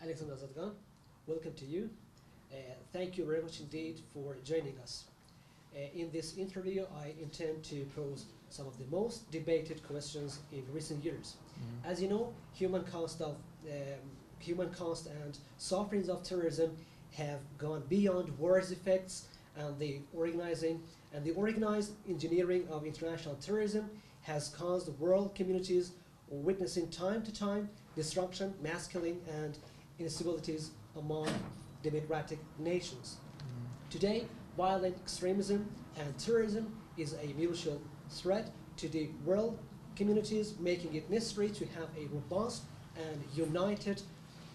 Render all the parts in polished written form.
Alexander Azadgan, welcome to you. Thank you very much indeed for joining us. In this interview, I intend to pose some of the most debated questions in recent years. As you know, human cost and sufferings of terrorism have gone beyond war's effects, and the organized engineering of international terrorism has caused world communities witnessing time to time destruction, mass killing, and instabilities among democratic nations. Today, violent extremism and terrorism is a mutual threat to the world communities, making it necessary to have a robust and united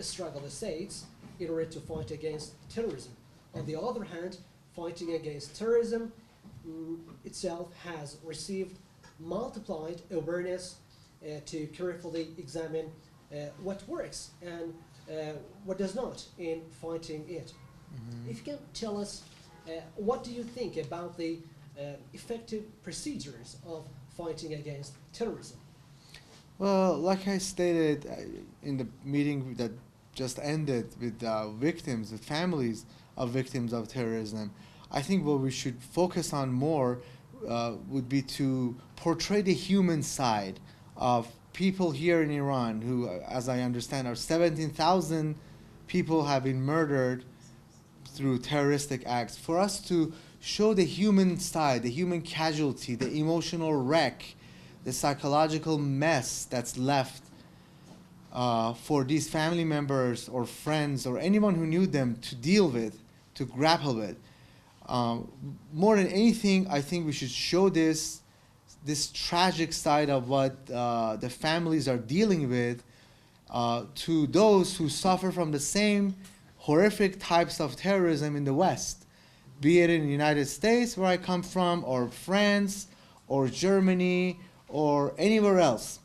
struggle of states in order to fight against terrorism. On the other hand, fighting against terrorism itself has received multiplied awareness to carefully examine what works and what does not in fighting it. If you can tell us, what do you think about the effective procedures of fighting against terrorism? Well, like I stated in the meeting that just ended with victims, with families of victims of terrorism, I think what we should focus on more would be to portray the human side of people here in Iran who, as I understand, are 17,000 people have been murdered through terroristic acts. For us to show the human side, the human casualty, the emotional wreck, the psychological mess that's left for these family members or friends or anyone who knew them to deal with, to grapple with. More than anything, I think we should show this tragic side of what the families are dealing with to those who suffer from the same horrific types of terrorism in the West, be it in the United States, where I come from, or France, or Germany, or anywhere else.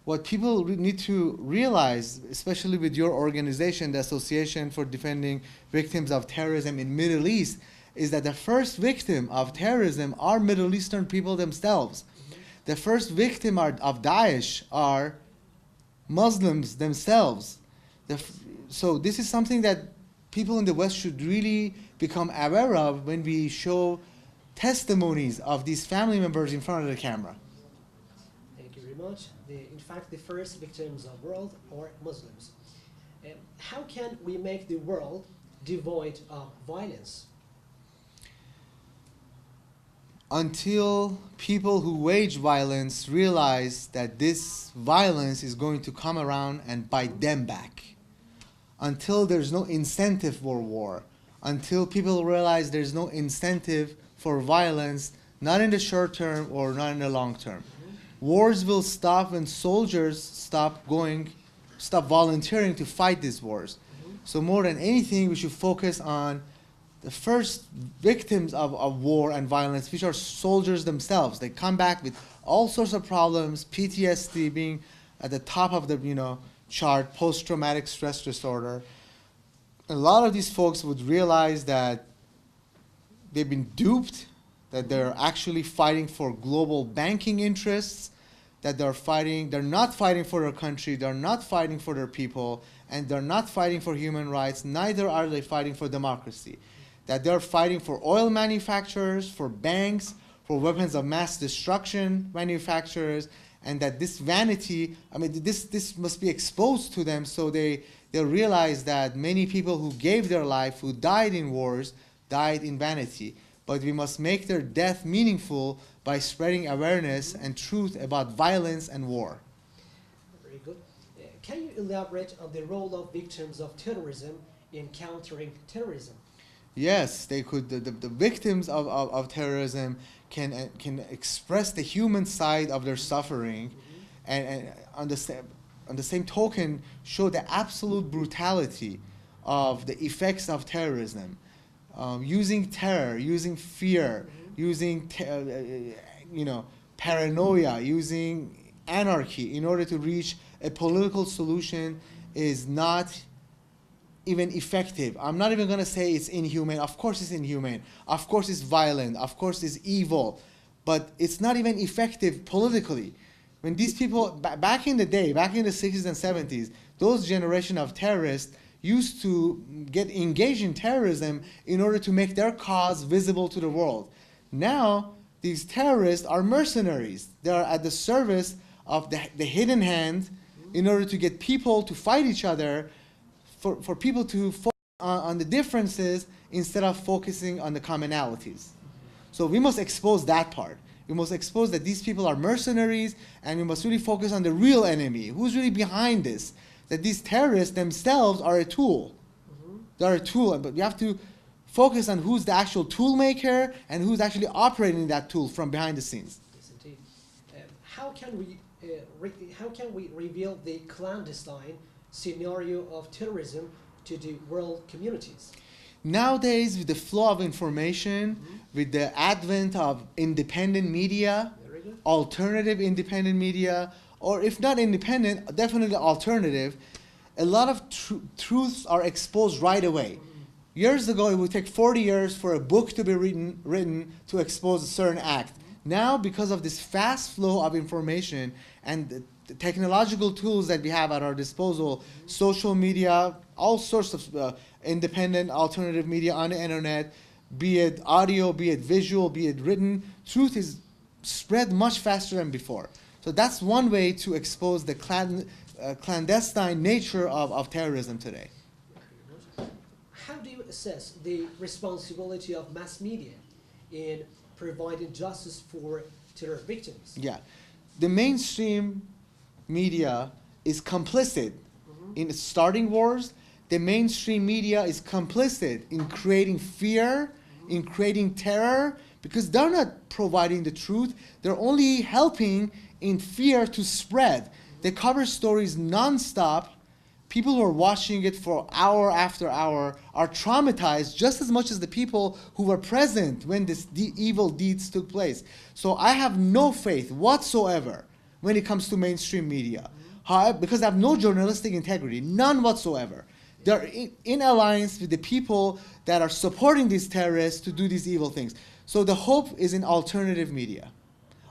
What people need to realize, especially with your organization, the Association for Defending Victims of Terrorism in Middle East, is that the first victim of terrorism are Middle Eastern people themselves. The first victim of Daesh are Muslims themselves. So this is something that people in the West should really become aware of when we show testimonies of these family members in front of the camera. Thank you very much. In fact, the first victims of the world are Muslims. How can we make the world devoid of violence? Until people who wage violence realize that this violence is going to come around and bite them back. Until there's no incentive for war. Until people realize there's no incentive for violence, not in the short term or not in the long term. Wars will stop when soldiers stop volunteering to fight these wars. So more than anything, we should focus on the first victims of war and violence, which are soldiers themselves. They come back with all sorts of problems, PTSD being at the top of the chart, post-traumatic stress disorder. A lot of these folks would realize that they've been duped, that they're actually fighting for global banking interests, that they're not fighting for their country, they're not fighting for their people, and they're not fighting for human rights, neither are they fighting for democracy. That they're fighting for oil manufacturers, for banks, for weapons of mass destruction manufacturers, and that this vanity, this must be exposed to them so they'll realize that many people who gave their life, who died in wars, died in vanity. But we must make their death meaningful by spreading awareness and truth about violence and war. Very good. Can you elaborate on the role of victims of terrorism in countering terrorism? Yes, they could. The victims of terrorism can express the human side of their suffering, and on the same token, show the absolute brutality of the effects of terrorism, using terror, using fear, using paranoia, using anarchy in order to reach a political solution is not even effective. I'm not even going to say it's inhumane. Of course it's inhumane. Of course it's violent. Of course it's evil. But it's not even effective politically. When these people, back in the day, back in the 60s and 70s, those generation of terrorists used to get engaged in terrorism in order to make their cause visible to the world. Now, these terrorists are mercenaries. They are at the service of the hidden hand in order to get people to fight each other, for people to focus on the differences instead of focusing on the commonalities. So we must expose that part. We must expose that these people are mercenaries, and we must really focus on the real enemy. Who's really behind this? That these terrorists themselves are a tool. They're a tool, but we have to focus on who's the actual tool maker and who's actually operating that tool from behind the scenes. Yes, indeed. How can we reveal the clandestine scenario of terrorism to the world communities? Nowadays, with the flow of information, with the advent of independent media, alternative independent media, or if not independent, definitely alternative, a lot of truths are exposed right away. Years ago, it would take 40 years for a book to be written to expose a certain act. Now, because of this fast flow of information and the technological tools that we have at our disposal, social media, all sorts of independent alternative media on the internet, be it audio, be it visual, be it written, truth is spread much faster than before. So that's one way to expose the clandestine nature of terrorism today. How do you assess the responsibility of mass media in providing justice for terror victims? Yeah, the mainstream media is complicit in starting wars. The mainstream media is complicit in creating fear, in creating terror, because they're not providing the truth. They're only helping in fear to spread. They cover stories nonstop. People who are watching it for hour after hour are traumatized just as much as the people who were present when this evil deeds took place. So I have no faith whatsoever when it comes to mainstream media. Because I have no journalistic integrity, none whatsoever. They're in alliance with the people that are supporting these terrorists to do these evil things. So the hope is in alternative media.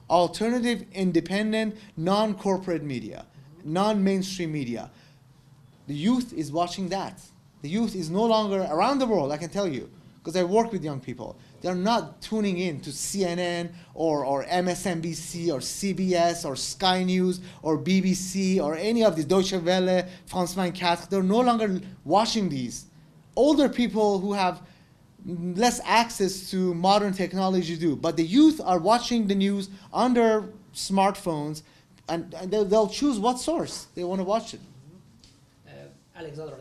Alternative, independent, non-corporate media, non-mainstream media. The youth is watching that. The youth is no longer around the world, I can tell you, because I work with young people. They're not tuning in to CNN or MSNBC or CBS or Sky News or BBC or any of these Deutsche Welle, France 24. They're no longer watching these. Older people who have less access to modern technology do, but the youth are watching the news on their smartphones, and they'll choose what source they want to watch it. Alexander,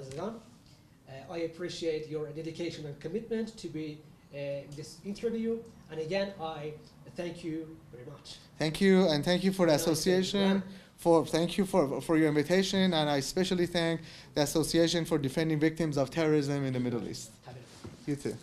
I appreciate your dedication and commitment to be in this interview, and again, I thank you very much. Thank you, and thank you for the association. Thank you for your invitation, and I especially thank the Association for Defending Victims of Terrorism in the Middle East. You too.